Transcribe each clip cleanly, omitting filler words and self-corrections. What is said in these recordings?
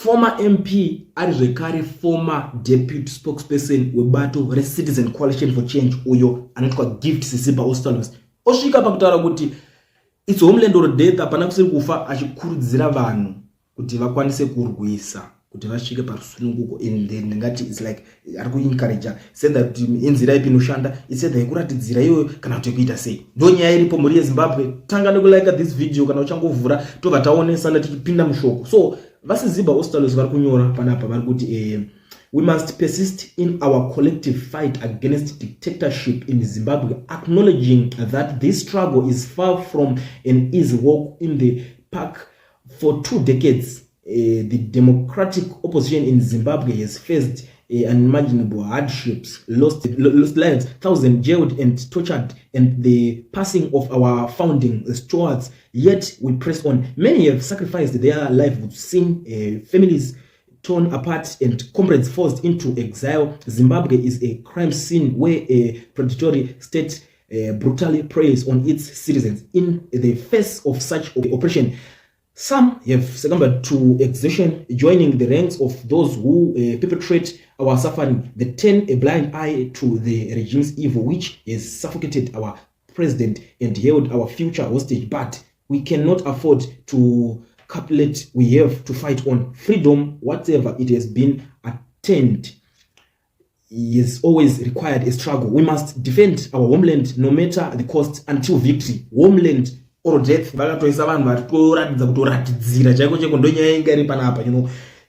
former MP ari zvekare former deputy spokesperson webato reCitizen Coalition for Change uyo anoitwa Gift Sisiba Ostalos osvika pakutaura kuti it's homeland or death, hapana kusiri kufa, achikurudzira vanhu kuti vakwanise kurwisa kuti vasvike parusununguko. Ndingati it's like ari kuencourage said that inzira ipi inoshanda, isaid yekuratidzira iyoyo kana kuti kuita sei. Ndo nyaya iripo muri yeZimbabwe. Tanga nekulike this video kana uchangovhura tobva taonesana tichipinda mushoko. So vaSisiba Ostalos vari kunyora panapa vari kuti we must persist in our collective fight against dictatorship in Zimbabwe, acknowledging that this struggle is far from an easy walk in the park. For 2 decades, the democratic opposition in Zimbabwe has faced unimaginable hardships, lost lives, thousands jailed and tortured, and the passing of our founding stewards. Yet we press on. Many have sacrificed their lives, seen families torn apart and comrades forced into exile. Zimbabwe is a crime scene where a predatory state brutally preys on its citizens. In the face of such oppression, some have succumbed to exhaustion, joining the ranks of those who perpetrate our suffering. They turn a blind eye to the regime's evil, which has suffocated our president and held our future hostage. But we cannot afford to capitulate. We have to fight on. Freedom, whatever it has been attained, is always required a struggle. We must defend our homeland no matter the cost until victory. Homeland or death. Vakatoisa vanhu vari kuratidza kutoratidzira chaiko cheko ndonyaya inga iri panapa,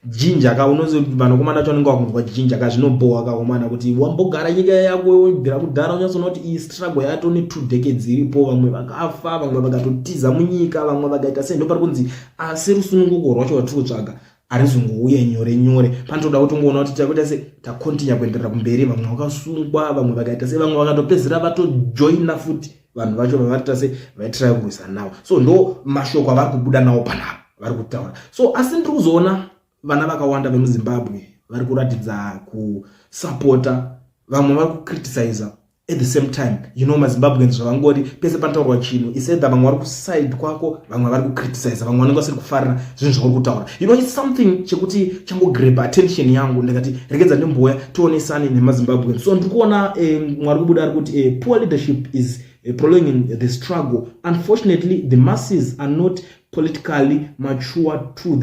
jinja ka unozi vanokomana chacho vanenge vakunzwa jinja ka zvinobowa kakomana kuti wambogara nyika yako webvira kudhara unyatsona kuti iyi struggle yato ne 2 decades iripo, vamwe vakafa, vamwe vakatotiza munyika, vamwe vakaita sei. Ndo pari kunzi asi rusununguko rwacho watiri kutsvaga harizongouye nyore nyore. Panotoda kuti ungoona kuti takuita se takontinya kuenderera kumberi. Vamwe vakasungwa, vamwe vakaita se, vamwe vakatopedzera vatojoina futi vanhu vacho vavaita se vaitira kurwisa nawo. So ndo mashoko avari kubuda nawo panapa vari kutaura. So asi ndiri kuzoona vana vakawanda vemuZimbabwe vari kuratidza kusupporta, vamwe vari kucriticize at the same time. maZimbabweans zvavangori pese panotaurwa chinhu isedha vamwe vari kuside kwako, vamwe vari kucriticize, vamwe vanenge vasiri kufarira zvinhu zvauri kutaura. It's something chekuti changograb attention yangu ndikati regedza ndimboya tionesane nemaZimbabweans. So ndiri kuona mwari kubuda ari kuti poor leadership is prolonging the struggle. Unfortunately, the masses are not politically mature to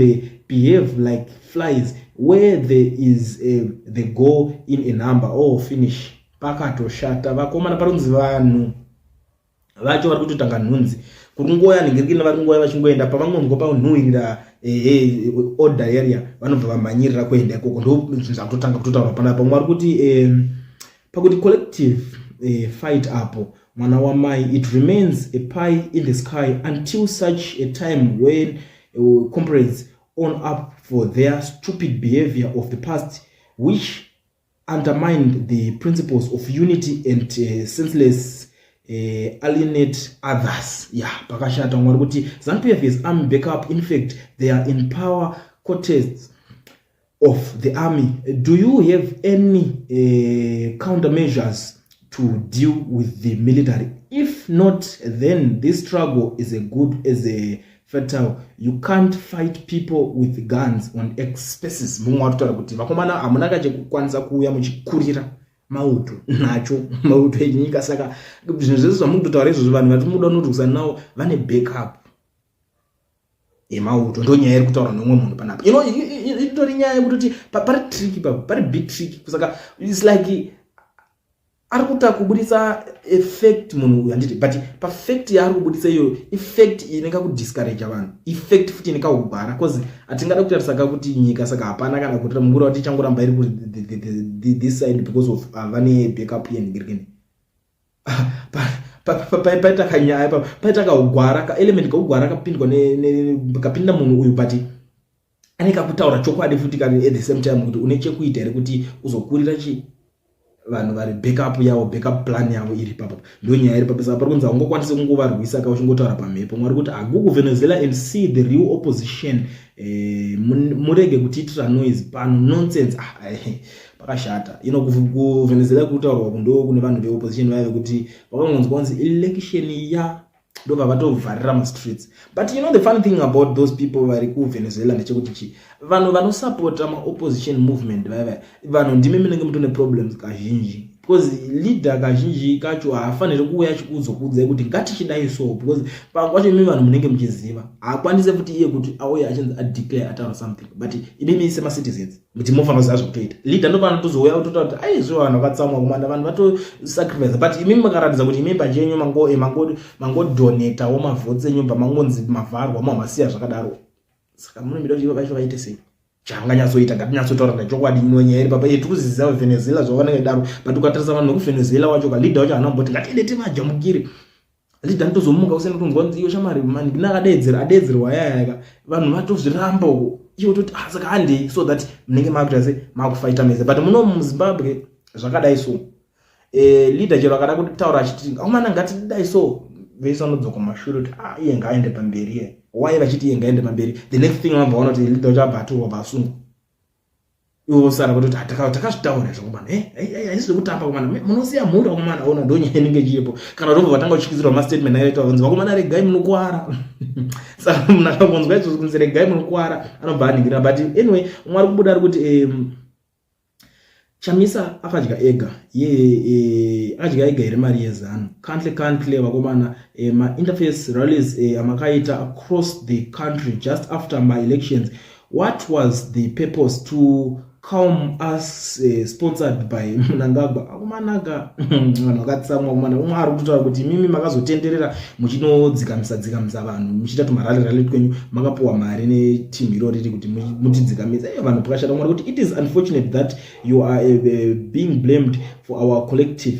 behave like flies where there is the go in a number or finish. Pakatoshata vakomana parunzi vanhu vacho vari kutotanga nhunzi kurungoya ningirikina vari kungoya vachingoenda pavangongo paunhuhirira order area vanobva vamhanyirira kuenda ikoko. Ndo zvakutotanga kutotaura panapa mwari kuti pakuti collective fight apo mwana wamai, it remains a pie in the sky until such a time when comrades own up for their stupid behavior of the past, which undermined the principles of unity and senseless alienate others. Pakashata mwari kuti ZANU-PF is army backup. In fact, they are in power quarters of the army. Do you have any countermeasures to deal with the military? If not, then this struggle is as good as a fertile. You can't fight people with guns on X spaces. Mungu watutaura kuti vakomana hamuna kachekukwanisa kuuya muchikurira mauto nacho mauto enyika. Saka zvinhu zvese zvamukutotaura izvozvo vanhu vari muda unorwisana nawo vane backup yemauto. Ndo nyaya iri kutaura nomwe munhu panapa. Itori nyaya yekuti pari tricky papo, pari big tricky. Saka it's like ari kuta kubudisa effect munhu handiti, but perfect yaari kubudisa iyo effect inenge kudiscourage vanhu, effect futi inenge kugwara, because atingada kutarisaka kuti nyika saka hapana kana kuti mungura kuti changoramba iri ku this side because of vane backup yeningirikeni. Paita kanyaya paita kaugwara ka element kaugwara kapindwa kapinda munhu uyu, but anenge kutaura chokwadi futi kari at the same time kuti une chekuita ere kuti uzokurira chi vanhu vari backup plan yavo iri papo. Ndo nyaya iri papo. Saka pari kunzi haungokwanisi kungovarwisa ka uchingotaura pamhepo. Mwari kuti ago Venezuela and see the real opposition. Murege kutiitira noise pano nonsense. Pakashata. Ku Venezuela kutaurwa ndo kune vanhu veopposition vaive kuti vakangonzwa kunzi election ndobva vatovharira mastreets. But you know the funny thing about those people vari kuvenezuela ndechekuti chi vanhu vanosapota maopposition movement vanhu ndimi munenge mutone problems kazhinji, because leader kazhinji kacho haafaniri kuuya achikuzokuudzai kuti ngatichidai so, because pangwacho imi vanhu munenge muchiziva haakwanise kuti iye kuti auye achinzi adeclare ataura something, but imimi semacitizens kuti mofanira kuziva zvokutoita. Leader ndopano tozouya kutotaura kuti aizvo vanhu vakatsamwa kumanda, vanhu vatosacrifice, but imimi makaratidza kuti imimi pachenyu mangodonetawo mavhotsi enyu pamangonzi mavharwa mamasiya zvakadaro. Saka munomida kuti vacho vaite sei? Changanyatsoita ngatinyatsotaura nechokwadi nyaya iri papa yetu kuziziva Venezuela zvavanenge daro, but ukatarisa vanhu vekuvenezuela wacho leader wacho anamboti ngatiende tivajamukire. Leader ndozomuka usina kutonzwa nziyo shamari mani adedzerwa yaya vanhu vatozviramba uko iwo toti saka handei, so that munenge makuita sei makufighta mese. But muno muZimbabwe zvakadai so leader chero akada kutaura achiti aumana ngatidai so, vese vanodzoka mashure kuti iye ngaende pamberi. Why vachiti iye ngaende pamberi? The next thing vambaona kuti leader uchabatirwa pasungu. Iwo sara kuti takazvitaura zvakubana haisi zvekutamba kumana munosiya mhura kumana ona ndo nyaya inenge ichipo, kana kuti vatanga kuchikidzirwa mastatement aita vanzi vakomana regai munokuwara. Saka munhu akagonzwa izvozvo kunzi regai munokuwara anobva aningira. But anyway mwari kubuda ari kuti Chamisa akadya ega akadya ega iri mari yezano country vakomana ma-interface rallies amakaita across the country just after my elections. What was the purpose? To calm us, sponsored by Mnangagwa. Akumanaga vanhu vakatsamwa kumana umwe ari kutaura kuti mimi makazotenderera muchinodzikamisa vanhu muchiita tumarali kwenyu makapuwa mari netimu iro riri kuti mutidzikamisa vanhu pakashata mwari kuti it is unfortunate that you are being blamed for our collective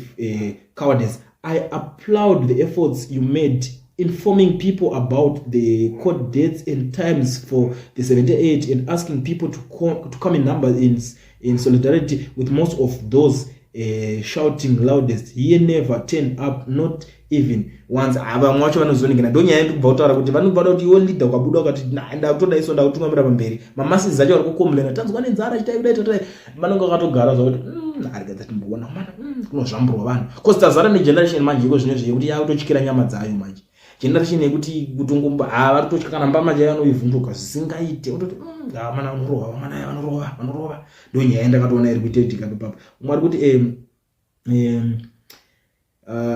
cowardice. I applaud the efforts you made informing people about the court dates and times for the 78 and asking people to come in numbers in solidarity with most of those shouting loudest. He never turned up, not even once. Vamwe vacho vanozoningina ndonyaya ndikubva kutaura kuti vanobva kuti iwo leader ukabuda ukati ndakutoda iso ndakutungamira pamberi mamasi acho vari kukomulena tanzwa nenzara chitaidai vanonge vakatogara zvakuti arikadza timboona mana kunozvamburwa vanhu cause tazara negeneration manje iko zvinezvi yekuti yakutotyira nyama dzayo manje. Generation yekuti kutungumba vari kutotya kana mbama jayo anoivhunduka zvisingaite utoti mana vanorova ndonyaya yandakatoona iri kuitaitika papa. Mwari kuti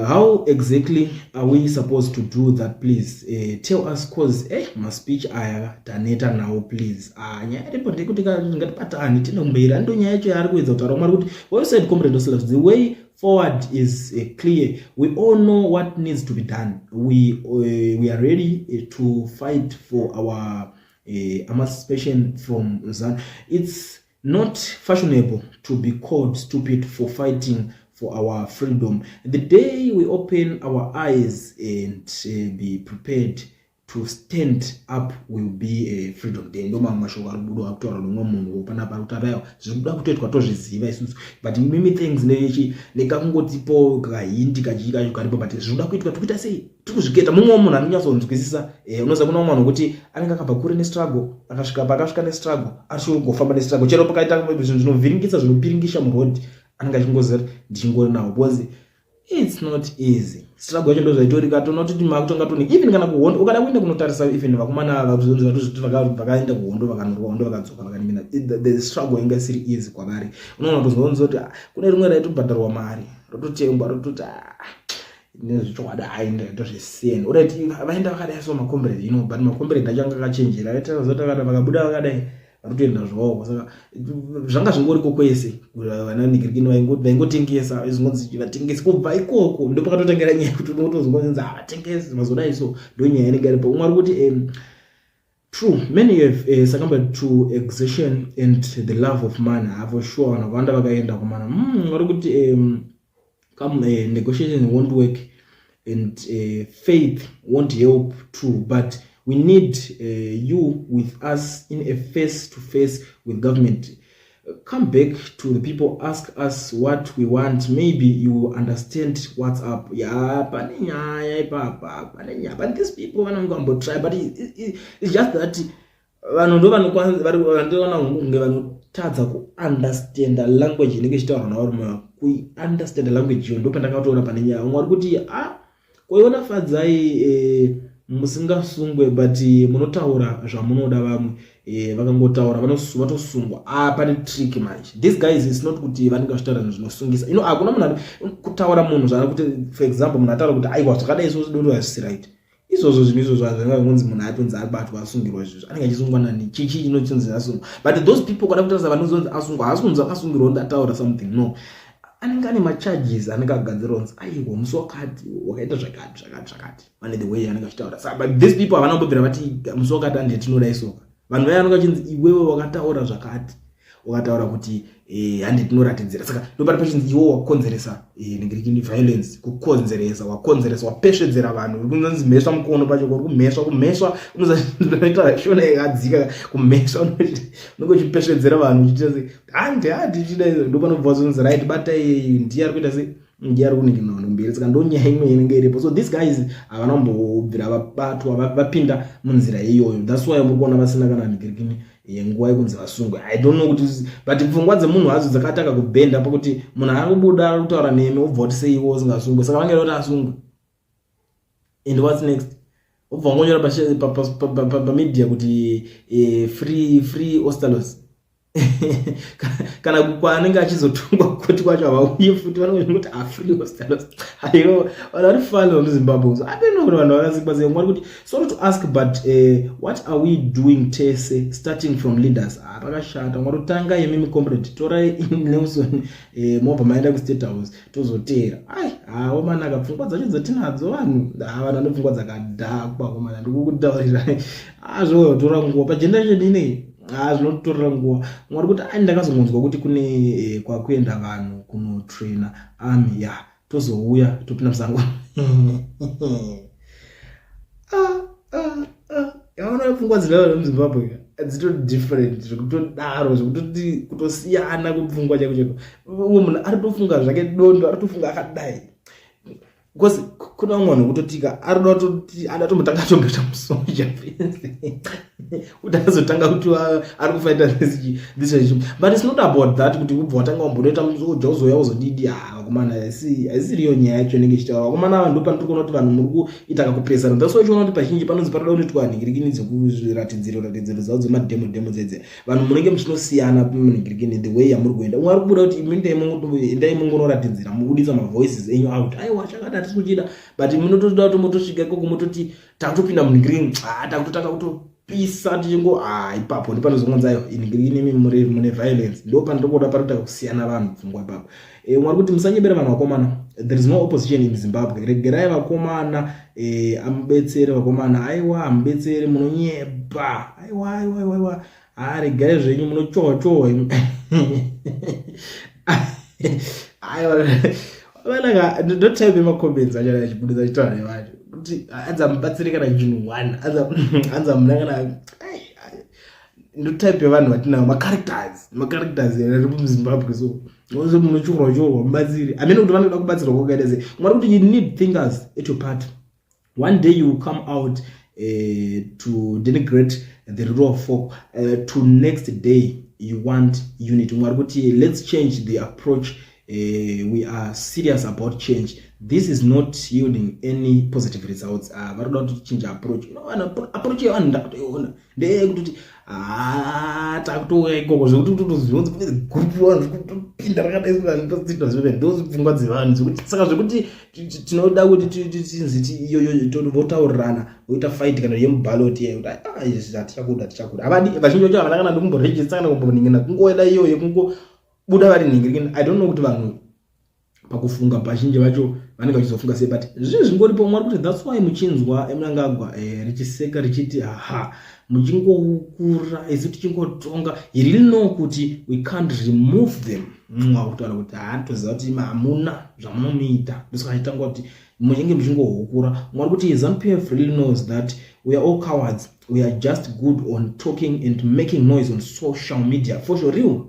how exactly are we supposed to do that? Please tell us, cause my speech aya taneta nawo please. Nyaya iripo ndekuti ngatibatane tinombera ndo nyaya yacho yaari kuedza kutaura. Mwari kuti well said comrade Oslas, the way forward is clear. We all know what needs to be done. We are ready to fight for our emancipation from ZANU. It's not fashionable to be called stupid for fighting for our freedom. The day we open our eyes and be prepared to stand up will be a freedom day. Ndo mashoko ari kubuda kutaura nomwe munhu panapa kutaurayo zvikuda kutoitwa tozviziva isusu, but mimi things nechi nekakungotipo kahindi kachika karipo, but zvikuda kuitwa tokuita sei tikuzviketa. Mumwe munhu anonyatsonzwisisa unoza kuna mwana kuti anenge akabva kure nestruggle akasvika pakasvika nestruggle ashuru kufamba nestruggle chero pakaita zvinhu zvinovhiringisa zvinopiringisha muroad anenge achingoziva ndichingori nawo because it's not easy. Struggle yacho ndozvaitorika tonoti makutonga toni even kana kuhondo ukada kuenda kunotarisa even vakomana vakaenda kuhondo vakanorwa hondo vakadzoka vakanimina the struggle inga siri easy kwavari. Unoona tozonzwa kuti kune rimwe raitobhadharwa mari rototengwa rototi nezvichokwada aenda tozvisiyeni urati vaenda vakadai so makomrade but makomrade achanga akachenjera aita zota vakabuda vakadai varitoenda zvavo. Saka zvanga zvingoriko kwese vananigirikini vaingotengesa izvingonzi vatengesi kubva ikoko ndo pakatotengera nyaya kuti unotozongonzi vatengesi mazodai so ndo nyaya inenge iripo. Mwari kuti true many have succumbed to exertion and the love of money. For sure vanhu vanda vakaenda kumana mwari kuti come negotiation won't work and faith won't help too, but we need you with us in a face-to-face with government. Come back to the people, ask us what we want. Maybe you understand what's up. Yeah, but these people want to try, but it's just that vanotadza kuunderstand the language inenge ichitaurwa nawo. We understand the language ndo pandakatoona pane nyaya. Mwari kuti koiona fadzai musingasungwe but munotaura zvamunoda vamwe vakangotaura vatosungwa pane trick manje. These guys is not kuti vanenge vachitaura zvinosungisa, hakuna munhu kutaura munhu zvana kuti for example munhu ataura kuti aiwa zvakadai izvozvo doti hazvisi right. Izvozvo zvinhu izvozvo hazvinganzi munhu atonzi abatwa asungirwa izvozvo anenge achisungwa nani chichi chinochinzi asungwa. But those people kada kutarisa vanozonzi asungwa haasi kunzi akasungirwa ndataura something, no, anenge ane macharges anenge agadzirwa kunzi aiwa musi wakati wakaita zvakati pane the way anenge achitaura. But these people havana kumbobvira vati musi wakati handetinoda isoka. Vanhu vaya vanenge vachinzi iwewe wakataura zvakati, wakataura kuti handetinoratidzira. Saka ndopari pachinzi iwe wakonzeresa ningirikini violence, kukonzeresa, wapesvedzera vanhu. Uri kunzi mheswa mukono pacho, uri kumheswa unozaita shona yakadzika kumheswa, unenge uchipesvedzera vanhu uchita se handi chida izvo. Ndopanobva wazonzi right batai ndiye ari kuita se ndiye ari kuningira vanhu mberi. Saka ndonyaya imwe inenge iripo. So these guys havana kumbobvira vabatwa vapinda munzira iyoyo. That's why muri kuona vasina kana ningirikini yenguva yekunzi vasungwe. I don't know kuti but pfungwa dzemunhu hadzo dzakataka kubhenda pakuti munhu ari kubuda ari kutaura nemi obva kuti sei iwo usingasungwe. Saka vangeda kuti asungwe. And what's next? Obva wangonyora pamedia kuti free Ostalos. Kana kwanenge achizotungwa kuti kwacho havauye futi vanenge kuti free Ostalos. Ayo vari fani muZimbabwe. I don't know kuti vanhu vakasikwa sei. Mwari kuti sorry to ask but what are we doing tese starting from leaders? Pakashata. Mwari tanga yemi comrade torai Nelson mobva maenda kuState House tozotera. Omanaka pfungwa dzacho dzatinadzo vanhu havana ndopfungwa dzakadhakwa komana ndikukutaurira. Zvotora nguva pajenda chedini zvinotorera nguva. Mwari kuti ndakazongonzwa kuti kune kwakuenda vanhu kunotraina army tozouya topinda musango. Yaona pfungwa dzinavanhu muZimbabwe dzito different zvekutodaro zvekutoti kutosiyana kupfungwa chako chako. Uwo munhu ari tofunga zvake dondo, ari tofunga akadai. Because kuna mwana kutotika arida kuti adatomutanga tombeta musoja kuti azotanga kuti ari kufighta this regime. But it's not about that kuti kubva watanga wambonoita musoja uzoya uzodidi komana isiriyo nyaya yacho inenge ichitaura komana vanhu ndopa ndikuona kuti vanhu muri kuita kupesana. That's why uchiona kuti pazhinji panonzi paroda kunoitwa ningirikini dzekuzviratidziro dzavo dzemademo dzedze vanhu munenge muchinosiyana muningirikini the way yamuri kuenda. Mwari kubuda kuti endai mungonoratidzira mubudisa mavoices enyu out aiwa chakada tiri kuchida but munotoda kuti motosvika ikoko mototi takutopinda muningirikini takutotanga kutopisa tichingo ipapo ndipanozongonzayo iningirikini mune violence. Ndopa ndinokuda parikuta kusiyana vanhu pfungwa ipapo. Mwari kuti musanyebera vanhu vakomana. There is no opposition in Zimbabwe. Regerai vakomana amubetsere vakomana. Aiwa amubetsere munonyeba. Aiwa regai zvenyu munochowa. Aiwa vanaka ndo type yemacomments achana achibudisa chitaura nevanhu kuti adzamubatsire kana chinhu one adzamunangana ndo type yevanhu vatinavo macharacters ari muZimbabwe. So nonse munochorwa mubatsire amene kuti vanoda kubatsirwa kwakaita sei. Mwari kuti you need thinkers at your party. One day you will come out to denigrate the rule of folk. To next day you want unity. Mwari kuti let's change the approach. We are serious about change. This is not yielding any positive results. Varoda kuti change approach. Approach yevanhu ndakutoiona ndeyekuti takutoya ikoko zvekuti tozvionza kune group vanhu kutopinda rakadaiswa ndodzidwa zveve ndozvipfungwa dzevanhu zvekuti saka zvekuti tinoda kuti tinziti iyoyo votaurirana voita fight kana yemuballot yayo kuti tichakuda avadi vazhinji vacho havana kana ndokumborejista kana kumboningina kungoenda iyoyo kungobuda vari ningirikini. I don't know kuti vanhu pakufunga pazhinji vacho vanenge vachizofunga sei but zvinhu zvingoripo. Mwari kuti that's why muchinzwa emunangagwa richiseka richiti muchingokura isi tichingotonga you really know kuti we can't remove them. Mwakutaura kuti toziva kuti hamuna zvamunomuita ndosikaitangwa kuti muchinge muchingohukura. Mwari kuti ZANU-PF really knows that we are all cowards. We are just good on talking and making noise on social media for sure real.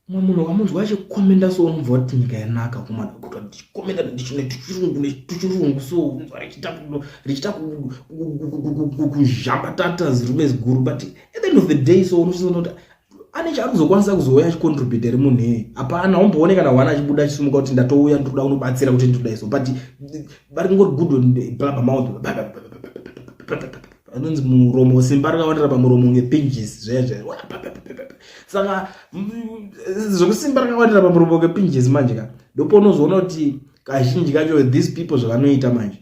Munhu wamunzwa achikomenda so unobva kuti nyika yanaka kumana kuti komenda tichirungu so unzwa richita kuzhamba tata zirume ziguru but at the end of the day so unochiona kuti apana chaakuzokwanisa kuzoya chicontribute munhu iyeye, apana. umboone kana wana achibuda achisimuka kuti ndatouya ndoda unobatsira kuti ndoda iso, but kungori good blabber mouth, anonzi muromo, simba rakawandira pamuromo ngepinjis zvezve. Saka zvokusimba rakawandira pamuromo ngepinjis manje ka ndopo unozoona kuti kazhinji kacho these people zvavanoita manje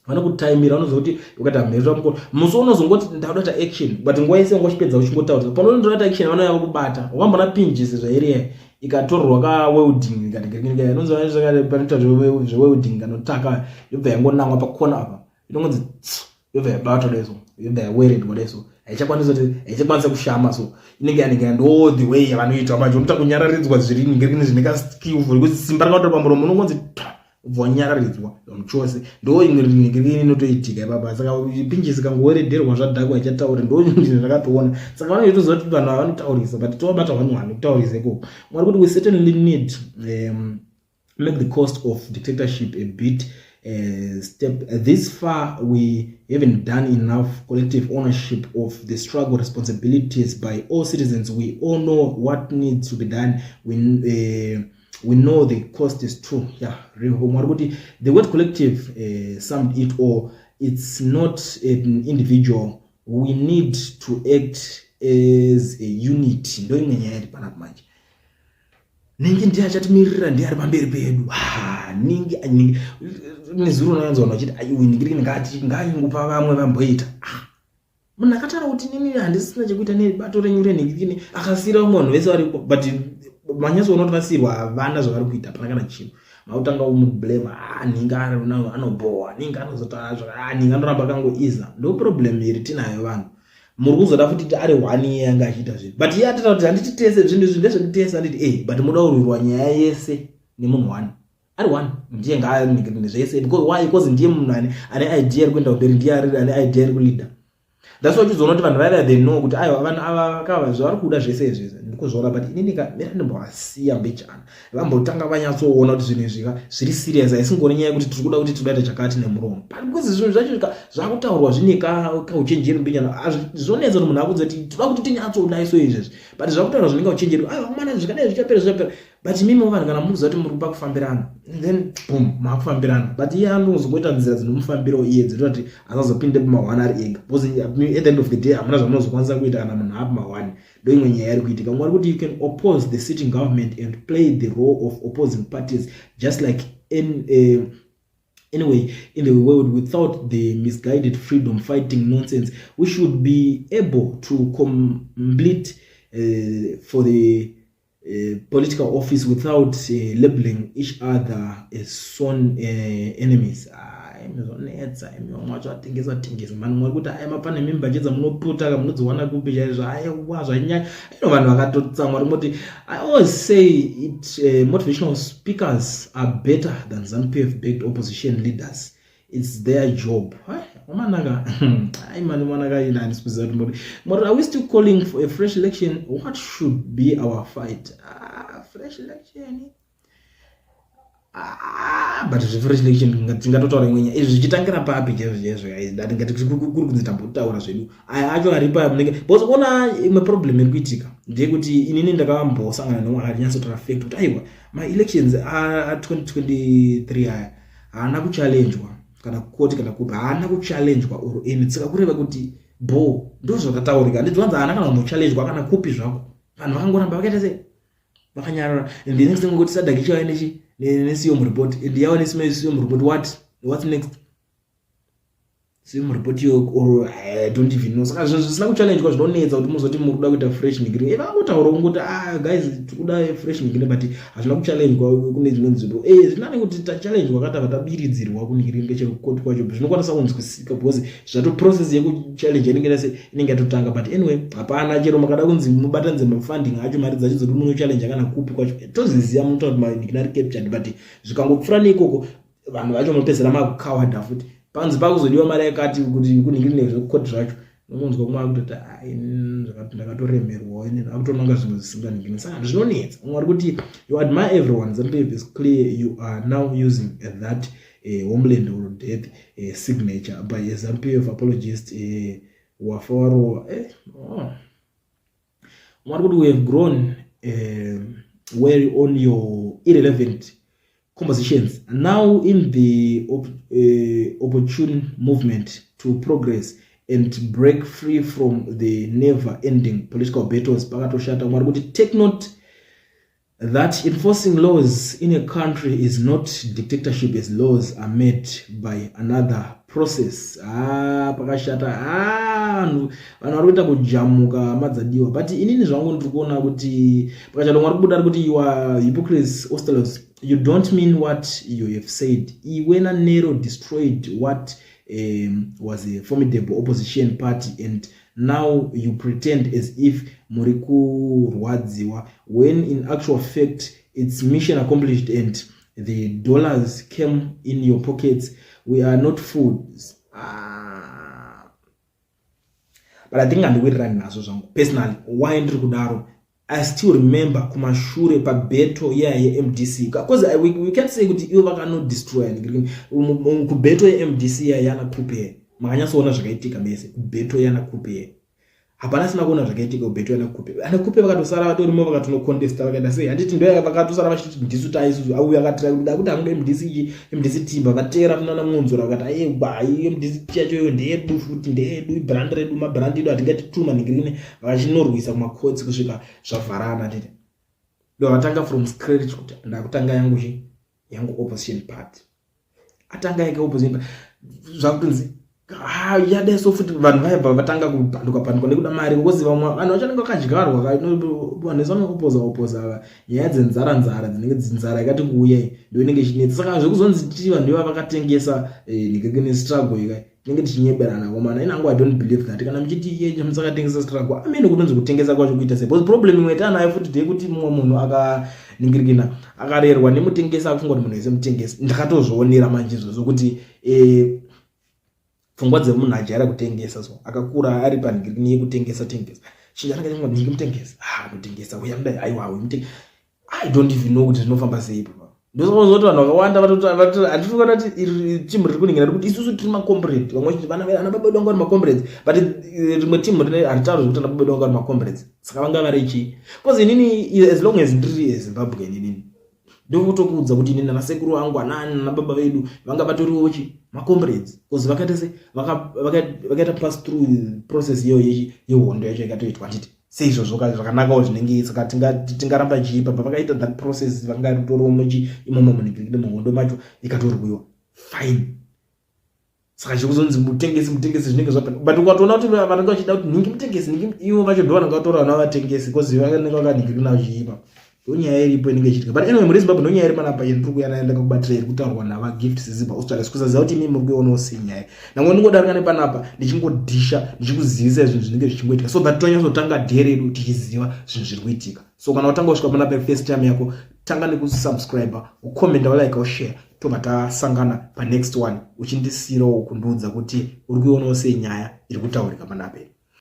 vanokutaimira. Unoziva kuti ukati hamhirira mukoro musi unozongoti ndauda ta action, but nguva yese ngochipedza uchingotaura pano ndoda ta action vanouya kubata. Wakambona pinjis zvairiya ikatorwa kawelding ikati inonzi panoita zvewelding kanotaka yobva yangonamwa pakona apa, inongonzi yobva yabatwa deso, yobva yaweredwa deso, haichakwanisa kushama. So inenge yanenge ndo the way yavanoita manje. Unoita kunyararidzwa zviri ningirikini zvineka skillful kuti simba rakatora pamuromo unongonzi vonyararidzwa chose. Ndo imwe ningirikini inotoitika ipapa. Saka pinjisi kangoweredherwa zvadhakwa ichataura ndo zvakatoona. Saka vanoitoziva kuti vanhu vanotaurisa, but tobata vanhu vanokutauriseko. Mwari kuti we certainly need make the cost of dictatorship a bit step. This far we haven't done enough collective ownership of the struggle responsibilities by all citizens. We all know what needs to be done. We know the cost is true. Yeah, the word collective summed it all. It's not an individual. We need to act as a unit. Ndo imwe nyaya iri panapa manje. Ningi ndiye achatimirira, ndiye ari pamberi pedu. Ningi nezuro naanzona kuti ningirikini ngaingupa vamwe vamboita. Munhu akataura kuti nini handisina chekuita nebato renyu reningirikini akasiyira munhu vese varipo, but manyaso unoti vasirwa havana zvavari kuita hapana kana chinhu. Mautanga umublame, ningi anobohwa, ningi anozotaura zvaka, ningi anoramba kangoiza. Ndo problem iri tinayo vanhu. Muri kuzoda futi ari one year anga achiita zvinhu, but iye atata kuti handiti tese zvinhu izvi ndezvekutesa, handiti but muda kurwirwa nyaya yese nemunhu one. Ari one ndiye ngaaningirine zvese, because why? Because ndiye munhu ane idea iri kuenda kumberi, ndiye ane idea iri kuleader. That's why uchizoona kuti vanhu vaya they know kuti aiwa vanhu ava kava zvavari kuda zvese izvi ndikuzvaona, but inini kamira ndimbovasiya mbechana vambotanga vanyatsoona kuti zvinhu izvi zviri serious, haisingori nyaya yekuti tiri kuda kuti tibaite chakati nemuromo, because zvinhu zvacho zvakutaurwa zvine kauchenjeri mbinyana. Zvonetsa kuti munhu akudza kuti toda kuti tinyatsoda iso izvezvi, but zvakutaurwa zvine kauchenjeri, aiwa mana zvikadai zvichapera. But mimi vanhu kana muziva kuti muri kuba kufambirana, then boom makufambirana, but iye anozongoita nzira dzinomufambirawo iye dzinoita kuti asazopinde pamahwana ari ega, because at the end of the day hamuna zvamunozokwanisa kuita kana munhu apa mahwani. Ndo imwe nyaya iri kuitika. Mwari kuti you can oppose the sitting government and play the role of opposing parties just like anyway in the world without the misguided freedom fighting nonsense. We should be able to complete for the political office without labeling each other as sworn enemies. Imezonetsa imwacho tengesa manu mwari kuti mapane mimba chedza munoputaka munodziwana kupi chaizvo aiwa zvanyanya. Vanhu vakatotsa mwari moti I always say it motivational speakers are better than ZANU-PF backed opposition leaders. It's their job. Are we still calling for a fresh election? What should be our fight? Fresh election. But fresh election tingatotaura imwe izvi zvichitangira papi chezvo ndatingati kuri kunzitambotaura zvedu acho aripa munenge because ona imwe problem iri kuitika ndeyekuti inini ndakambosangana nomwe akanyatsotaura fact kuti aiwa my elections are 2023 aya haana kuchallengewa kana koti kana kupi haana kuchallengewa or ini tsika kureva kuti bo ndo zvakataurika ndidzvanza haana kana kuchallengewa kana kupi zvako vanhu vangoramba vakaita sei vakanyarara. And the next thing ngoti sadaki chaiwa nechi neCM report ndiyawo neCM report what's next CM report yo or I don't even know. Saka zvisina kuchallenge kwa zvinonetsa kuti muzoti muri kuda kuita fresh nigiri vangotaura ngoti guys tikuda fresh nigiri but hazvina kuchallenge kwa kune dzimwe nzvimbo zvinani kuti ta challenge wakata vatabiridzirwa kunigiri ngechekukoti kwacho zvinokwanisa kunzwisika because zvato process yekuchallenge inenge yatotanga. But anyway hapana chero makada kunzi mubatanze mafunding acho mari dzacho dzoti muno challenge kana kupi kwacho toziziya munotaura kuti madictionary captured but zvikangopfura nekoko vanhu vacho munopedzera makawada futi panzi pakuzodiwa mari yakati kuti kuningiri nezvekukoti zvacho nomunzwa kumwe akutoti zvakati ndakatoremerwa ine akutonanga zvinhu zvisinganingiri. Saka zvinonetsa mwari kuti you admire everyone. ZANU-PF is clear you are now using that homeland or death signature by a ZANU-PF apologist wafaro we have grown well on your irrelevant compositions. Now in the opportune movement to progress and break free from the never-ending political battles, take note that enforcing laws in a country is not dictatorship, as laws are made by another process. Pakashata vanhu varikuita kujamuka madzadiwa, but inini zvangu ndikuona kuti pakashata mwari kubuda kuti you are hypocrites, Ostalos. You don't mean what you have said. Iwena Nero destroyed what was a formidable opposition party, and now you pretend as if Muriku Rwadziwa, when in actual fact its mission accomplished and the dollars came in your pockets. We are not fools. But I think I'm the way right now. Personally, why ndiri kudaro? I still remember kumashure pa beto ya MDC, because we can't say kuti iwo vakano destroy ku beto ya MDC ya yana kupe makanya soona zvakaitika mese ku beto yana kupe hapana sina kuona zvakaitika ku beto yana kupe ana kupe vakatosara vatorimo vakatono contest vakaenda sei handiti ndo vakatosara vachiti ndisu taisusu au yakatira kuda kuti amwe MDC timba vatera tunana munzora vakati bai MDC chacho ndeyedu futi ndeyedu brand redu mabrand edu atingati tuma ningirine vakachinorwisa kuma courts kusvika zvavharana tete ndo vatanga from scratch kuti ndakutanga yangu opposition party atanga yake opposition zvakutonzi yade so futi vanhu vaibva vatanga kupanduka nekuda mari because vamwe vanhu vachanenge vakadyarwa vanhu vanopoza nyaya dzenzara dzinenge dzinzara yakati kuuya ndio inenge ichinetsa. Saka zvekuzonzi ti vanhu ndivo vakatengesa nikekene struggle ika inenge tichinyeberana komana inangu I don't believe that kana mchiti ye musakatengesa struggle amene kutonzi kutengesa kwacho kuita sei, because problem imwe tanayo futi ndeyekuti mumwe munhu akaningirikina akarerwa nemutengesa akufungwa kuti munhu wese mutengesa. Ndakatozvionera manje zvokuti pfungwa dzemunhu ajaira kutengesa, so akakura ari paningirikini yekutengesa chinjana kachingwa ndingimutengesa kutengesa uya mudai aiwa mutengesa. I don't even know kuti zvinofamba sei papa. Ndozoti vanhu vakawanda vatotati timu riri kuningira kuti isusu tiri macomrade, vamwe ana baba vedu vanga vari macomrades, but rimwe timu haritauri kuti ana baba vedu vanga vari macomrades. Saka vanga vari chii? Because inini as long as ndiri eZimbabwe inini ndokutokuudza kuti inini nasekuru vangu anani nababa vedu vanga vatoriwo macomrades, because vakaita pass through process yehondo yacho ikatoitwa nditi seizvo zvakanakawo zvinenge. Saka tingaramba chiipa pavakaita that process vanga ritoriwo imomo muningirikine muhondo macho ikatorwiwa fine. Saka chikuzonzi mutengesi zvinenge zvapana, but ukatoona kuti vanenge vachida kuti ningi mutengesi ivo vacho ndo vanenge vatora vana vatengesi because vanenge vakaningirikina vachiipa. Ndonyaya iripo inenge ichiitika. But anyway, muri Zimbabwe ndonyaya iri panapa ndiri kuyana enda kubatira iri kutaurwa nava Gift Siziba Australia. Sikusaziva kuti imi muri kuionawo senyaya. Namwe ndingodarika nepanapa ndichingodhisha ndichikuzivisa zvinhu zvinenge zvichingoitika, so that tonyazotanga dhere redu tichiziva zvinhu zviri kuitika. So kana watanga kusvika panapa first time yako, tanga nekusubscribe, ucomment, ulike, ushare, tobva tasangana pa next one uchindisirawo kundiudza kuti uri kuionawo senyaya iri kutaurika panapa.